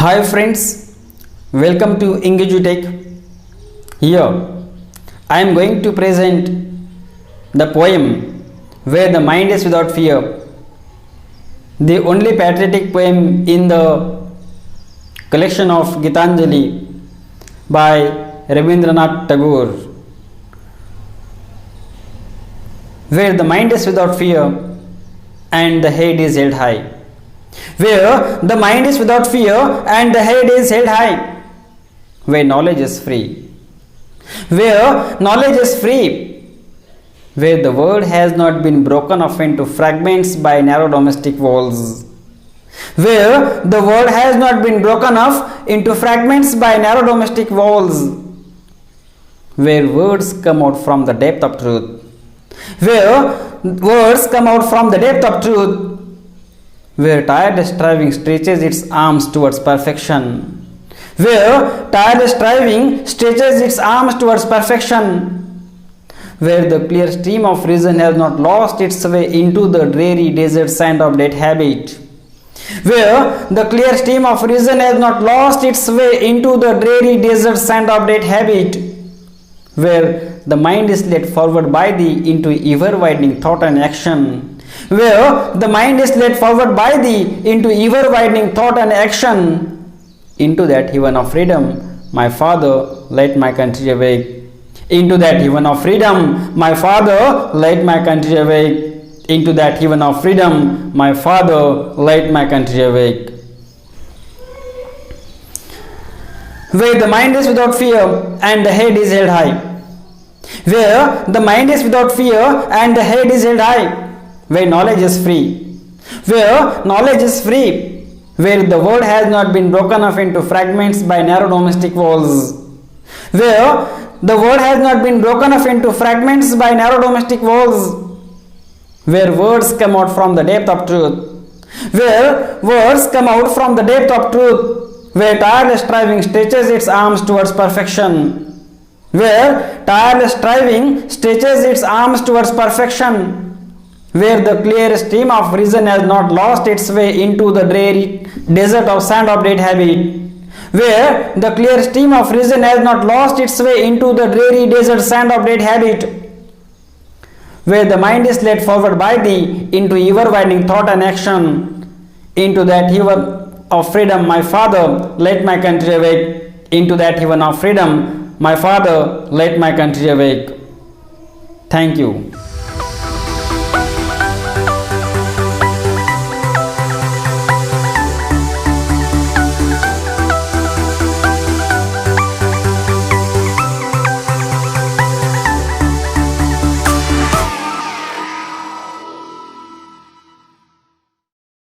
Hi friends, welcome to Engage Tech. Here I am going to present the poem Where the Mind is Without Fear, the only patriotic poem in the collection of Gitanjali by Rabindranath Tagore. Where the mind is without fear and the head is held high. Where the mind is without fear and the head is held high. Where knowledge is free. Where knowledge is free. Where the world has not been broken up into fragments by narrow domestic walls. Where the world has not been broken up into fragments by narrow domestic walls. Where words come out from the depth of truth. Where words come out from the depth of truth. Where tireless striving stretches its arms towards perfection. Where tireless striving stretches its arms towards perfection. Where the clear stream of reason has not lost its way into the dreary desert sand of dead habit. Where the clear stream of reason has not lost its way into the dreary desert sand of dead habit. Where the mind is led forward by thee into ever widening thought and action. Where the mind is led forward by thee into ever widening thought and action. Into that heaven of freedom, my Father, let my country awake. Into that heaven of freedom, my Father, let my country awake. Into that heaven of freedom, my Father, let my country awake. Where the mind is without fear and the head is held high. Where the mind is without fear and the head is held high. Where knowledge is free. Where knowledge is free. Where the world has not been broken up into fragments by narrow domestic walls. Where the world has not been broken up into fragments by narrow domestic walls. Where words come out from the depth of truth. Where words come out from the depth of truth. Where tireless striving stretches its arms towards perfection. Where tireless striving stretches its arms towards perfection. Where the clear stream of reason has not lost its way into the dreary desert of sand of dead habit. Where the clear stream of reason has not lost its way into the dreary desert sand of dead habit. Where the mind is led forward by thee into ever widening thought and action. Into that heaven of freedom, my Father, let my country awake. Into that heaven of freedom, my Father, let my country awake. Thank you.